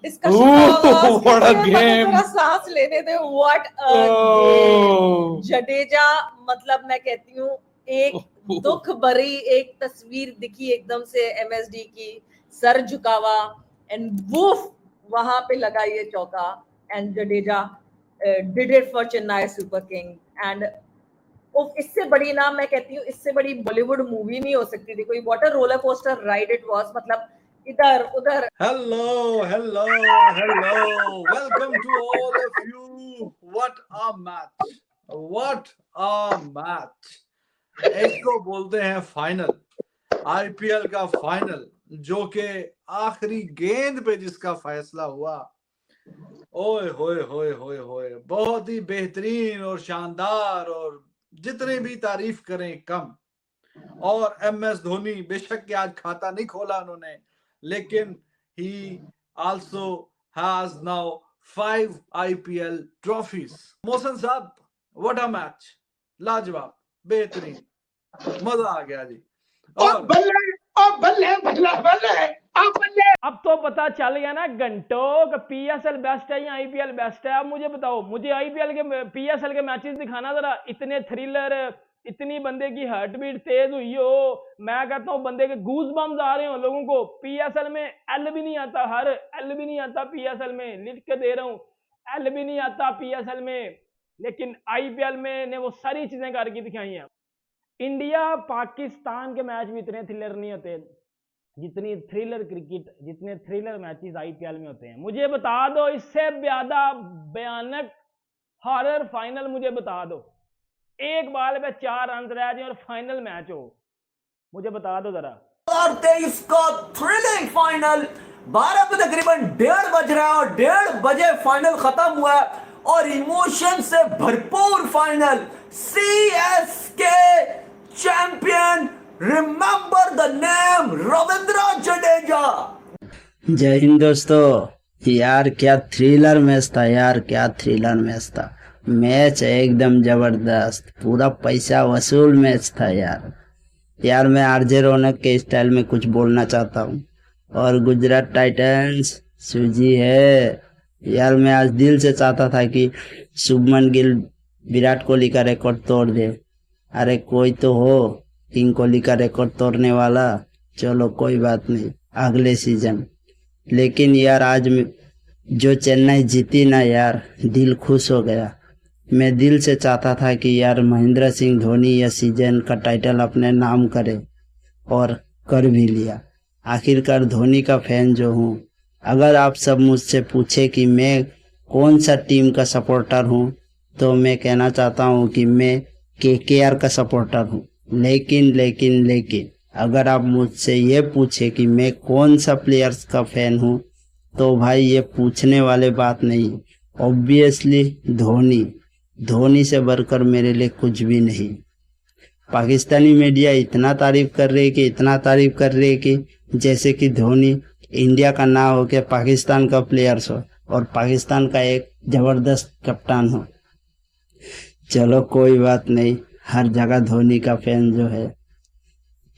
इसका शुक्र what a game. थोड़ा सांस लेने दे। व्हाट जडेजा, मतलब मैं कहती हूँ एक दुख भरी एक तस्वीर दिखी एकदम से एमएसडी की, सर झुकावा एंड वूफ वहां पे लगा ये चौका and Jadeja did it for Chennai super king. And इससे बड़ी ना, मैं कहती हूँ इससे बड़ी बॉलीवुड मूवी नहीं हो सकती थी कोई। What a roller coaster ride it was, मतलब इधर उधर। Hello, welcome to all of you. What a match, what a match. इसको बोलते हैं फाइनल, आईपीएल का फाइनल, जो कि आखिरी गेंद पे जिसका फैसला हुआ। ओए होए होए होए होए, बहुत ही बेहतरीन और शानदार, और जितने भी तारीफ करें कम। और एमएस धोनी बेशक के आज खाता नहीं खोला उन्होंने, लेकिन he also has now 5 IPL trophies. Mohsin साहब, what a match, लाजवाब, बेहतरीन, मजा आ गया जी। और बल्ले अब तो पता चल गया ना घंटों कि पीएसएल बेस्ट है या आईपीएल बेस्ट है। अब मुझे बताओ, मुझे आईपीएल के पीएसएल के मैचेस दिखाना जरा, इतने थ्रिलर, इतनी बंदे की हार्ट बीट तेज हुई हो, मैं कहता हूँ बंदे के गूज बम्स आ रहे हो लोगों को। पीएसएल में एल भी नहीं आता, हर एल भी नहीं आता पीएसएल में, लिख के दे रहा हूँ, एल भी नहीं आता पीएसएल में, लेकिन आईपीएल में ने वो सारी चीजें करके दिखाई हैं। इंडिया पाकिस्तान के मैच भी इतने थ्रिलर नहीं होते जितनी थ्रिलर क्रिकेट, जितने थ्रिलर मैचेस आईपीएल में होते हैं। मुझे बता दो इससे ज्यादा भयानक हॉरर फाइनल, मुझे बता दो। एक बाल पे 4 रन रह जाए और फाइनल मैच हो, मुझे बता दो जरा। 2023 का थ्रिलिंग फाइनल 12 पे तकरीबन 1:30 बज रहा है और 1:30 बजे फाइनल खत्म हुआ है और इमोशन से भरपूर final. CSK champion, remember the name Ravindra Jadeja. जय हिंद दोस्तों। यार क्या थ्रिलर मैच था यार, क्या थ्रिलर मैच था। मैच एकदम जबरदस्त, पूरा पैसा वसूल मैच था यार मैं आरजे रौनक के स्टाइल में कुछ बोलना चाहता हूँ। और गुजरात टाइटंस सूजी है यार। मैं आज दिल से चाहता था कि शुभमन गिल विराट कोहली का रिकॉर्ड तोड़ दे। अरे कोई तो हो किंग कोहली का रिकॉर्ड तोड़ने वाला, चलो कोई बात नहीं, अगले सीजन। लेकिन यार आज जो चेन्नई जीती ना यार, दिल खुश हो गया। मैं दिल से चाहता था कि यार महेंद्र सिंह धोनी यह सीजन का टाइटल अपने नाम करे, और कर भी लिया। आखिरकार धोनी का फैन जो हूँ। अगर आप सब मुझसे पूछे कि मैं कौन सा टीम का सपोर्टर हूँ, तो मैं कहना चाहता हूँ कि मैं केकेआर का सपोर्टर हूँ। लेकिन अगर आप मुझसे ये पूछे कि मैं कौन सा प्लेयर्स का फैन हूँ, तो भाई ये पूछने वाले बात नहीं। ऑब्वियसली धोनी से बढ़कर मेरे लिए कुछ भी नहीं। पाकिस्तानी मीडिया इतना तारीफ कर रही है कि जैसे कि धोनी इंडिया का ना हो के पाकिस्तान का प्लेयर्स हो और पाकिस्तान का एक जबरदस्त कप्तान हो। चलो कोई बात नहीं, हर जगह धोनी का फैन जो है।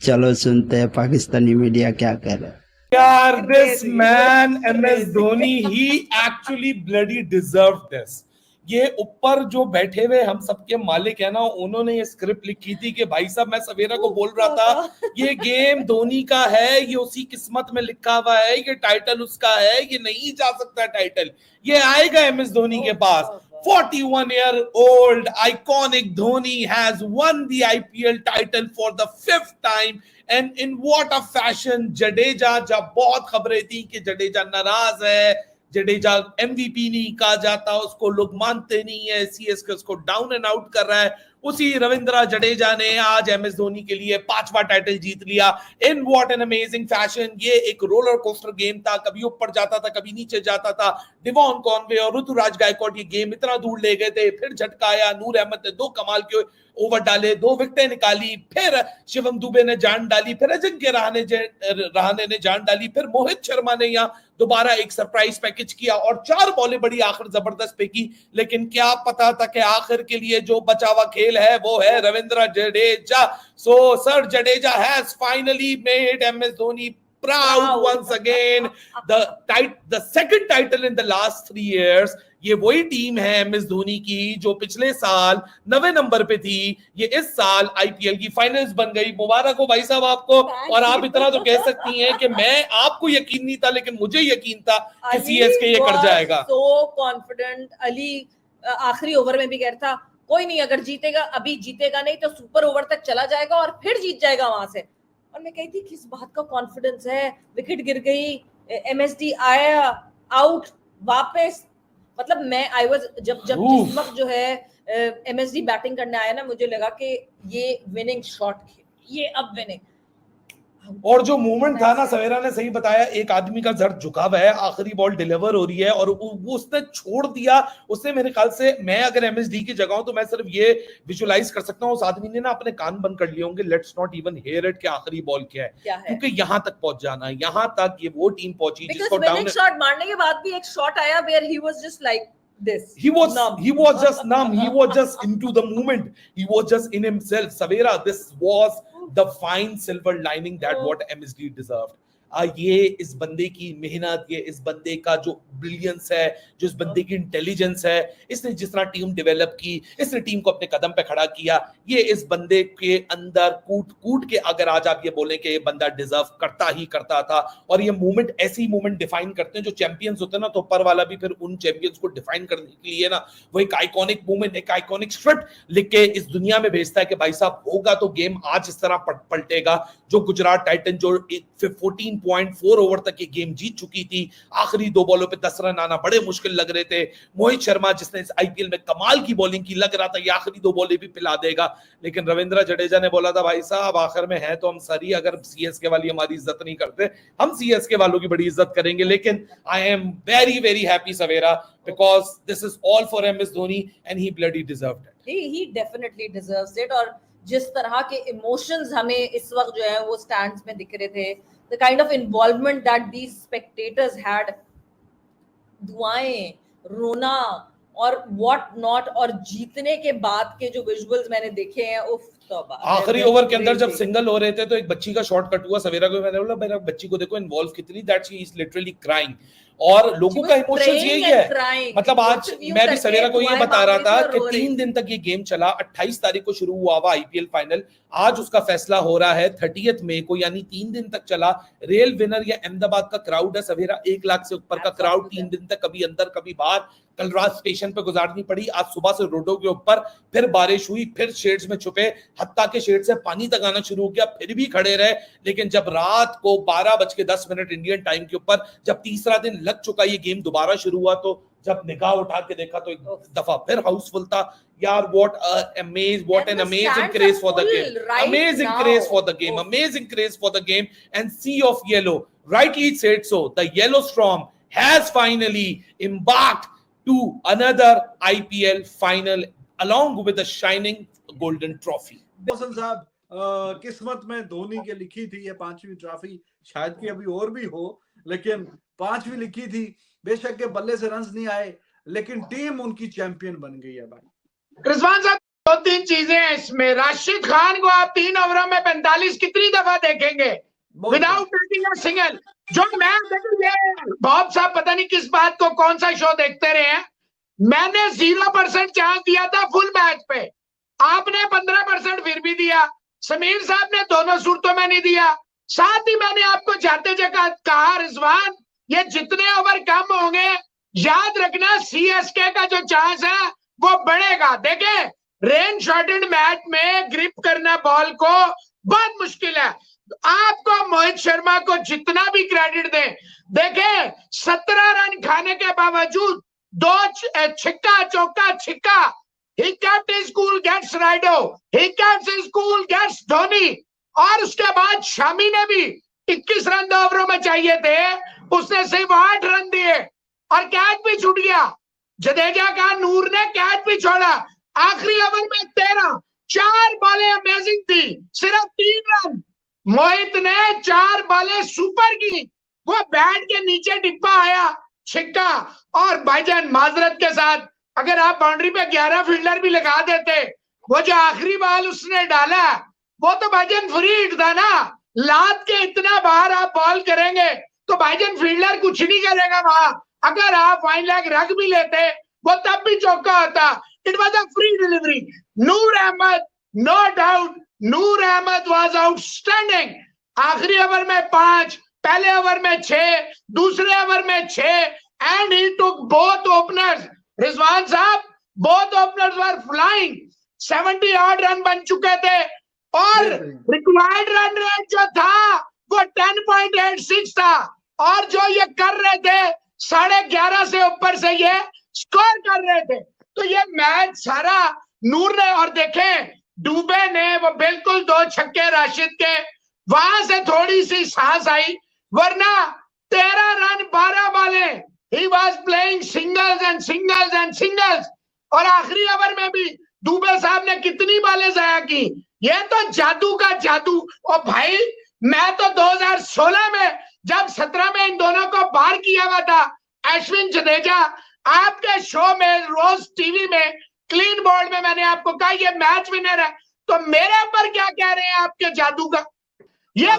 चलो सुनते हैं पाकिस्तानी मीडिया क्या कह रहा है। यार this man MS Dhoni he actually bloody deserved this। ये ऊपर जो बैठे हुए हम सबके मालिक है ना, उन्होंने ये स्क्रिप्ट लिखी थी कि भाई साहब, मैं सवेरा को बोल रहा था ये गेम धोनी का है, ये उसी किस्मत में लिखा हुआ है, ये टाइटल उसका है, ये नहीं जा सकता टाइटल, ये आएगा MS धोनी के पास। 41-year-old iconic Dhoni has won the IPL title for the 5th time, and in what a fashion। Jadeja, जब बहुत खबरें थी कि जडेजा नाराज है, जडेजा MVP नहीं कहा जाता, उसको लोग मानते नहीं है, सीएसके उसको डाउन एंड आउट कर रहा है, उसी रविंद्र जडेजा ने आज MS धोनी के लिए 5वां टाइटल जीत लिया। In what an amazing fashion. ये एक रोलर कोस्टर गेम था, कभी ऊपर जाता था, कभी नीचे जाता था। डिवॉन कॉनवे और ऋतुराज गायकवाड ये गेम इतना दूर ले गए थे, फिर झटकाया। नूर अहमद ने 2 कमाल के ओवर डाले, 2 विकेटें निकाली, फिर शिवम दुबे ने जान डाली, फिर अजिंक्य रहाणे ने जान डाली, फिर मोहित शर्मा ने यहाँ दोबारा एक सरप्राइज पैकेज किया और 4 बॉलें बड़ी आखिर जबरदस्त फेंकी। लेकिन क्या पता था कि आखिर के लिए जो बचा हुआ खेल है वो है Ravindra Jadeja. So sir Jadeja has finally made MS Dhoni proud once again. The second title in the last 3 years. ये वही टीम है एमएस धोनी की जो पिछले साल 9वें नंबर पे थी, ये इस साल आईपीएल की फाइनल्स बन गई। मुबारक हो भाई साहब आपको। और आप इतना तो कह सकती हैं कि मैं, आपको यकीन नहीं था लेकिन मुझे यकीन था कि सीएसके ये कर जाएगा। So confident. अली आखिरी ओवर में भी कह रहा था कोई नहीं, अगर जीतेगा अभी, जीतेगा नहीं तो सुपर ओवर तक चला जाएगा और फिर जीत जाएगा वहां से। और मैं कहती किस बात का कॉन्फिडेंस है। विकेट गिर गई, एमएसडी आया आउट वापस। मतलब मैं आई वाज जब जिस वक्त जो है एमएसडी बैटिंग करने आया ना, मुझे लगा कि ये विनिंग शॉट, ये अब विनिंग। और जो मूवमेंट था ना, सवेरा ने सही बताया, एक आदमी का जड़ झुका हुआ है, आखिरी बॉल डिलीवर हो रही है और वो उसने छोड़ दिया। उसने मेरे ख्याल से, मैं अगर एमएसडी की जगह हूं तो मैं सिर्फ ये विजुअलाइज कर सकता हूं, उस आदमी ने ना अपने कान बंद कर लिए होंगे, let's not even here it, कि आखिरी बॉल क्या है, क्योंकि यहां तक पहुंच जाना है, यहां तक ये वो टीम पहुंची जिसको डाउन शॉट मारने के बाद भी एक शॉट आया where he was just like this. He was just numb. He was just into the moment. He was just in himself. Savera, this was the fine silver lining that what MSD deserved. ये इस बंदे की मेहनत, ये इस बंदे का जो ब्रिलियंस है, जो इस बंदे की इंटेलिजेंस है, इसने जिस तरह टीम डेवलप की, इसने टीम को अपने कदम पे खड़ा किया, ये इस बंदे के अंदर कूट के अगर आज आप ये बोलें कि ये बंदा डिजर्व करता ही करता था। और ये मूवमेंट, ऐसी मूवमेंट डिफाइन करते हैं जो चैंपियंस होते हैं ना, तो ऊपर वाला भी फिर उन चैंपियंस को डिफाइन करने के लिए ना वो एक आइकॉनिक मूवमेंट, एक आइकॉनिक स्क्रिप्ट लिख के इस दुनिया में भेजता है कि भाई साहब होगा तो गेम आज इस तरह पलटेगा। जो गुजरात टाइटन जो 14.4 ओवर तक ये गेम जीत चुकी थी, आखिरी 2 बॉलों पे 10 रन आना बड़े मुश्किल लग रहे थे। मोहित शर्मा जिसने इस आईपीएल में कमाल की बॉलिंग की, लग रहा था ये आखिरी 2 बॉलें भी पिला देगा, लेकिन रविंद्र जडेजा ने बोला था भाई साहब आखिर में है तो हम सरी, अगर सीएसके वाली हमारी इज्जत नहीं करते, हम सीएसके वालों की बड़ी इज्जत करेंगे। लेकिन I am very very happy Savera, because this is all for MS Dhoni and he bloody deserved it. He definitely deserves it. और जिस तरह के इमोशंस हमें इस वक्त जो है वो स्टैंड्स में दिख रहे थे, the kind of involvement that these spectators had, दुआएं, रोना और what not, और जीतने के बाद के जो विजुअल्स मैंने देखे हैं, उफ तौबा। आखिरी ओवर के अंदर जब सिंगल हो रहे थे तो एक बच्ची का शॉट कट हुआ, सवेरा को मैंने बोला मेरा बच्ची को देखो इन्वॉल्व कितनी, that she is literally crying. और लोगों का इमोशन यही है। मतलब आज मैं भी सवेरा को ये बता रहा था कि 3 दिन तक ये गेम चला, 28 तारीख को शुरू हुआ हुआ आईपीएल फाइनल, आज उसका फैसला हो रहा है 30 मई को, यानी 3 दिन तक चला। रियल विनर या अहमदाबाद का क्राउड है सवेरा, 1 लाख से ऊपर का क्राउड 3 दिन तक, कभी अंदर कभी बाहर। कल रात स्टेशन पे गुजारनी पड़ी, आज सुबह से रोडों के ऊपर, फिर बारिश हुई, फिर शेड्स में छुपे, हत्ता के शेड से पानी तक आना शुरू हो गया, फिर भी खड़े रहे। लेकिन जब रात को 12:10 इंडियन टाइम के ऊपर, जब तीसरा दिन लग चुका, ये गेम दोबारा शुरू हुआ, तो जब निगाह उठा के देखा तो एक दफा फिर हाउसफुल था। यार what an amazing craze for the game, amazing craze for the game, amazing craze for the game, and sea of yellow, rightly said so, the yellow storm has finally embarked to another IPL final along with the shining golden trophy. Hasan साहब, किस्मत में धोनी के लिखी थी ये 5वीं trophy, शायद कि अभी और भी हो, लेकिन 5वीं लिखी थी। बेशक के बल्ले से रन्स नहीं आए, लेकिन टीम उनकी चैंपियन बन गई है भाई। रिजवान साहब, 2-3 चीजें हैं इसमें। राशिद खान को आप 3 ओवरों में 45 कितनी दफा देखेंगे विदाउट टेकिंग अ सिंगल? जो मैं देखिए बॉब साहब पता नहीं किस बात को, कौन सा शो देखते रहे हैं, मैंने 0% चांस दिया था फुल मैच पे, आपने 15% फिर भी दिया, समीर साहब ने दोनों सूरतों में नहीं दिया। साथ ही मैंने आपको जाते जगह कहा रिजवान, ये जितने ओवर कम होंगे याद रखना सीएसके का जो चांस है वो बढ़ेगा। देखे रेन शॉर्टेड मैच में ग्रिप करना बॉल को बहुत मुश्किल है। आपको मोहित शर्मा को जितना भी क्रेडिट दें, देखे 17 रन खाने के बावजूद 2 छिक्का चौका छिक्का, he kept his cool, gets Raido, he kept his cool, gets Dhoni. और उसके बाद शामी ने भी 21 रन 2 ओवरों में चाहिए थे, उसने सिर्फ 8 रन दिए और कैच भी छूट गया। जडेजा का नूर ने कैच भी छोड़ा। आखिरी ओवर में 13, 4 बॉलें अमेजिंग थी, सिर्फ 3 रन। मोहित ने 4 बॉलें सुपर की, वो बैट के नीचे डिब्बा आया, छिक्का। और भाईजान माजरत के साथ अगर आप बाउंड्री पे 11 फील्डर भी लगा देते, वो जो आखिरी बॉल उसने डाला वो तो भाईजान फ्री हिट था ना, लात के इतना बाहर आप बॉल करेंगे तो भाईजान फील्डर कुछ नहीं करेगा वहां। अगर आप फाइन लेग रख भी लेते वो तब भी चौका होता। It was a free delivery. Noor Ahmad, no doubt, Noor Ahmad was outstanding. आखिरी ओवर में 5, पहले ओवर में 6, दूसरे ओवर में 6, and he took both openers. Rizwan साहब, both openers were flying. 70 odd run बन चुके थे और रिक्वायर्ड रन रेट जो था वो 10.86 था, और जो ये कर रहे थे 11.5 से ऊपर से ये स्कोर कर रहे थे। तो ये मैच सारा नूर ने, और देखें डुबे ने वो बिल्कुल 2 छक्के राशिद के, वहां से थोड़ी सी सांस आई, वरना 13 रन 12 बाले। He was playing singles and singles and singles. और आखिरी ओवर में भी दुबे साहब ने कितनी बालें जाया की। ये तो जादू का जादू। और भाई मैं तो 2016 में जब 17 में इन दोनों को बाहर किया हुआ था, अश्विन जडेजा आपके शो में रोज टीवी में क्लीन बोर्ड में मैंने आपको कहा ये मैच विनर है, तो मेरे ऊपर क्या कह रहे हैं आपके जादू का। ये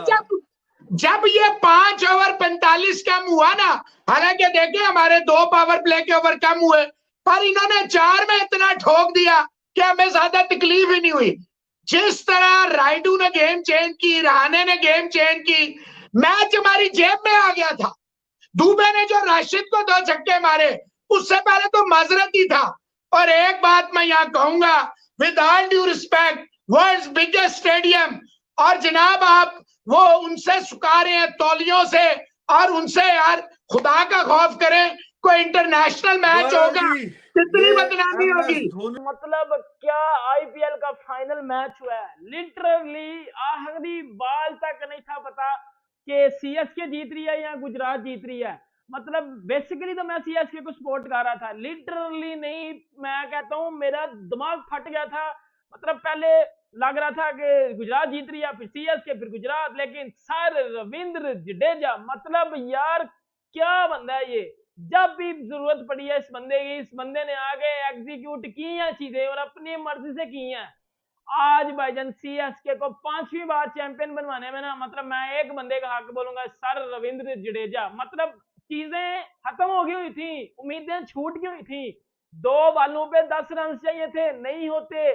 जब ये 5 ओवर 45 कम हुआ ना, हालांकि देखिए हमारे 2 पावर प्ले के ओवर कम हुए, पर इन्होंने 4 में इतना ठोक दिया कि हमें ज्यादा तकलीफ ही नहीं हुई। जिस तरह राइडू ने गेम चेंज की, रहाणे ने गेम चेंज की, मैच हमारी जेब में आ गया था। दुबे ने जो राशिद को 2 छक्के मारे, उससे पहले तो माजरत ही था। और एक बात मैं यहाँ कहूंगा, with all due respect, world's biggest stadium, और जनाब आप वो उनसे सुखा रहे हैं तौलियों से, और उनसे यार खुदा का खौफ करें, कोई इंटरनेशनल मैच होगा कितनी बदनामी होगी। मतलब क्या आईपीएल का फाइनल मैच हुआ है, लिटरली आखिरी बाल तक नहीं था पता कि सीएसके जीत रही है या गुजरात जीत रही है। मतलब बेसिकली तो मैं सीएसके को सपोर्ट कर रहा था, लिटरली नहीं, मैं कहता हूँ मेरा दिमाग फट गया था। मतलब पहले लग रहा था कि गुजरात जीत रही है, फिर सीएसके, फिर गुजरात, लेकिन सर रविंद्र जडेजा, मतलब यार क्या बंदा है ये। जब भी जरूरत पड़ी है इस बंदे की, इस बंदे ने आगे एग्जीक्यूट की हैं चीजें और अपनी मर्जी से की हैं। आज भाईजान सीएसके को 5वीं बार चैंपियन बनवाने में ना, मतलब मैं एक बंदे का हक बोलूंगा, सर रविंद्र जडेजा। मतलब चीजें खत्म हो गई हुई थी, उम्मीदें छूट गई हुई थी। 2 बालों पे 10 रन चाहिए थे, नहीं होते।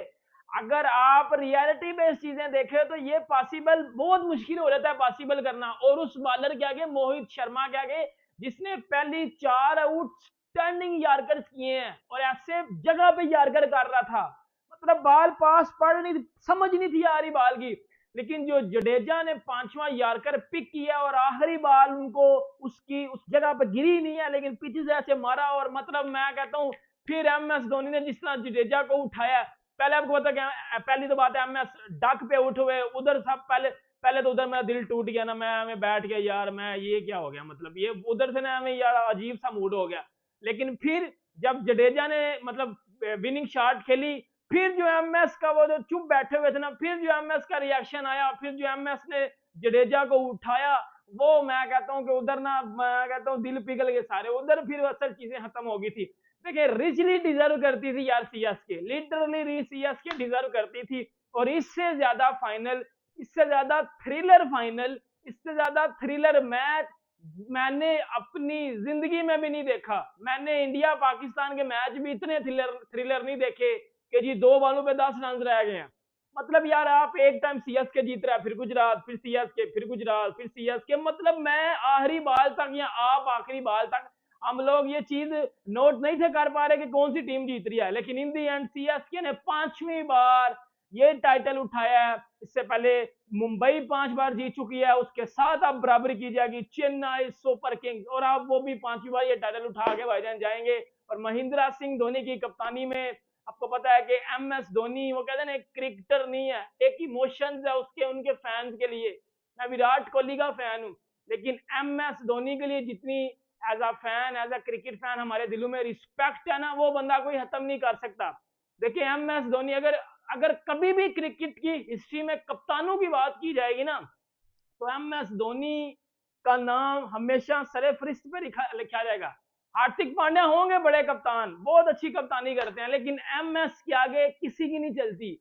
अगर आप रियलिटी बेस्ड चीजें देखें तो ये पॉसिबल, बहुत मुश्किल हो जाता है पॉसिबल करना। और उस बॉलर के आगे, मोहित शर्मा के आगे, जिसने पहली 4 आउटस्टैंडिंग यार्कर्स किए हैं और ऐसे जगह पे यार्कर कर रहा था, मतलब बॉल पास पड़ नहीं, समझ नहीं थी आ रही बॉल की। लेकिन जो जडेजा ने 5वां यार्कर पिक किया और आखिरी बॉल उनको उसकी उस जगह पर गिरी नहीं है, लेकिन पीछे से ऐसे मारा। और मतलब मैं कहता हूँ फिर एमएस धोनी ने जिस तरह जडेजा को उठाया, पहले आपको पता क्या, पहली तो बात है एमएस डक पे उठ हुए उधर, सब पहले तो उधर मेरा दिल टूट गया ना, मैं बैठ गया यार, मैं ये क्या हो गया, मतलब ये उधर से ना हमें यार अजीब सा मूड हो गया। लेकिन फिर जब जडेजा ने मतलब विनिंग शॉट खेली, फिर जो एमएस का वो जो चुप बैठे हुए थे ना, फिर जो एमएस का रिएक्शन आया, फिर जो एमएस ने जडेजा को उठाया, वो मैं कहता हूँ कि उधर ना, मैं कहता हूँ दिल पिघल गए सारे उधर। फिर असल चीजें खत्म हो गई थी। देखिए रिचली डिजर्व करती थी यार सीएसके, लिटरली सीएसके डिजर्व करती थी। और इससे ज्यादा फाइनल, इससे ज्यादा थ्रिलर फाइनल, इससे ज्यादा थ्रिलर मैच मैंने अपनी जिंदगी में भी नहीं देखा। मैंने इंडिया पाकिस्तान के मैच भी इतने थ्रिलर नहीं देखे कि जी 2 बॉलों पे 10 रन रह गए हैं। मतलब यार आप एक टाइम सीएसके जीत रहा है, फिर गुजरात, फिर सीएसके, फिर गुजरात, फिर सीएसके, मतलब मैं आखिरी बाल तक या आप आखिरी बाल तक हम लोग ये चीज नोट नहीं थे कर पा रहे कि कौन सी टीम जीत रही है। लेकिन इन दी एंड सीएसके ने 5वीं बार ये टाइटल उठाया है। इससे पहले मुंबई 5 बार जीत चुकी है, उसके साथ अब बराबरी की जाएगी चेन्नई सुपर किंग्स, और अब वो भी 5वीं बार ये टाइटल उठा के भाईजान जाएंगे। और महेंद्र सिंह धोनी की कप्तानी में, आपको पता है कि एमएस धोनी वो कहते हैं ना एक क्रिकेटर नहीं है, एक इमोशंस है उसके, उनके फैंस के लिए। मैं विराट कोहली का फैन हूँ, लेकिन एमएस धोनी के लिए जितनी as a fan, as a cricket fan हमारे दिलों में रिस्पेक्ट है ना, वो बंदा कोई खत्म नहीं कर सकता। देखिए एमएस धोनी, अगर कभी भी क्रिकेट की हिस्ट्री में कप्तानों की बात की जाएगी ना, तो एमएस धोनी का नाम हमेशा सरे-फहरिस्त पे लिखा जाएगा। हार्दिक पांड्या होंगे बड़े कप्तान, बहुत अच्छी कप्तानी करते हैं, लेकिन एमएस के आगे किसी की नहीं चलती।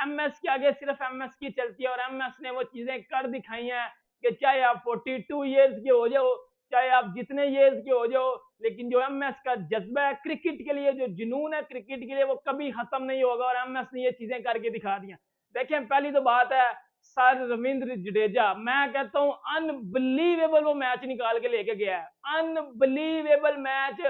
एमएस के आगे सिर्फ एमएस की चलती है और एमएस ने वो चीजें कर दिखाई हैं कि चाहे आप 42 इयर्स के हो जाओ, चाहे आप जितने इयर्स के हो जाओ, लेकिन जो एमएस का जज्बा है क्रिकेट के लिए, जो जुनून है क्रिकेट के लिए, वो कभी खत्म नहीं होगा और एमएस ने ये चीजें करके दिखा दी। देखें, पहली तो बात है सर रविंद्र जडेजा, मैं कहता हूं अनबिलीवेबल वो मैच निकाल के लेके गया है, अनबिलीवेबल मैच।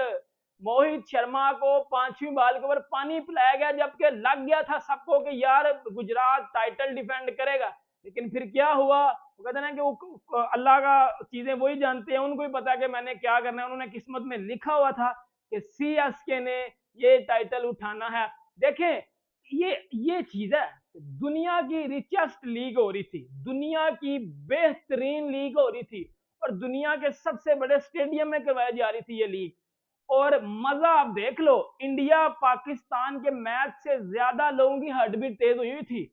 मोहित शर्मा को 5वीं बॉल के ऊपर पानी पिलाया गया, जबकि लग गया था सबको कि यार गुजरात टाइटल डिफेंड करेगा, लेकिन फिर क्या हुआ, वो कहते हैं ना कि अल्लाह का चीजें वही जानते हैं, उनको ही पता कि मैंने क्या करना है। उन्होंने किस्मत में लिखा हुआ था कि सीएसके ने ये टाइटल उठाना है। देखें, ये चीज है, दुनिया की रिचेस्ट लीग हो रही थी, दुनिया की बेहतरीन लीग हो रही थी और दुनिया के सबसे बड़े स्टेडियम में करवाई जा रही थी ये लीग, और मजा आप देख लो, इंडिया पाकिस्तान के मैच से ज्यादा लोगों की हार्ट बीट तेज हुई थी।